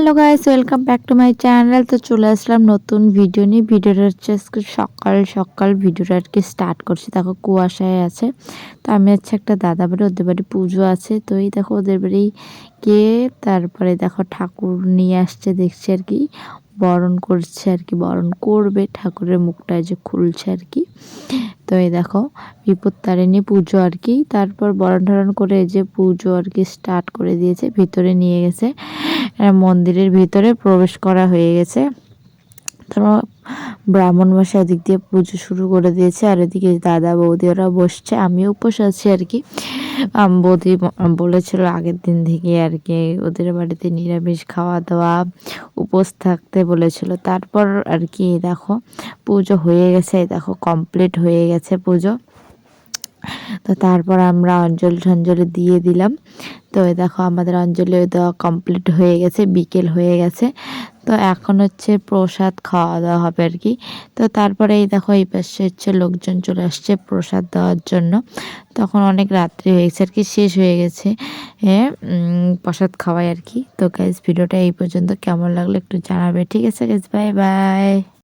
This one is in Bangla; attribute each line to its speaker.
Speaker 1: Hello guys, welcome back to my channel. তো চলে আসলাম নতুন ভিডিও নিয়ে। ভিডিওটা হচ্ছে আজকে সকাল সকাল ভিডিওটা আর কি স্টার্ট করছি। দেখো কুয়াশায় আছে। তো আমি হচ্ছে একটা দাদা বাড়ি, ওদের বাড়ি পুজো আছে। তো এই দেখো ওদের বাড়ি গিয়ে তারপরে দেখো ঠাকুর নিয়ে আসছে, দেখছি আর কি বরণ করছে আর কি, বরণ করবে, ঠাকুরের মুখটা যে খুলছে আর কি। তো এই দেখো বিপদ তারিণী পুজো আর কি। তারপর বরণ ধারণ করে এই যে পুজো আর কি স্টার্ট করে দিয়েছে, ভিতরে নিয়ে গেছে, মন্দিরের ভিতরে প্রবেশ করা হয়ে গেছে। তো ব্রাহ্মণ মশাই এদিক দিয়ে পুজো শুরু করে দিয়েছে, আর এদিকে দাদা বৌদি ওরা বসছে, আমিও উপোস আছি আর কি। বৌদি বলেছিল আগের দিন থেকে আর কি ওদের বাড়িতে নিরামিষ খাওয়া দাওয়া, উপোস থাকতে বলেছিল। তারপর আর কি দেখো পুজো হয়ে গেছে, দেখো কমপ্লিট হয়ে গেছে পুজো। তো তারপর আমরা অঞ্জলি ঠঞ্জলি দিয়ে দিলাম। তো এই দেখো আমাদের অঞ্জলি দেওয়া কমপ্লিট হয়ে গেছে, বিকেল হয়ে গেছে। তো এখন হচ্ছে প্রসাদ খাওয়া দাওয়া হবে আর কি। তো তারপরে এই দেখো এই পাশে হচ্ছে লোকজন চলে আসছে প্রসাদ দেওয়ার জন্য। তখন অনেক রাত্রি হয়ে গেছে আর কি, শেষ হয়ে গেছে প্রসাদ খাওয়াই আর কি। তো গাইজ ভিডিওটা এই পর্যন্ত, কেমন লাগলো একটু জানাবে, ঠিক আছে গাইজ, বাই বাই।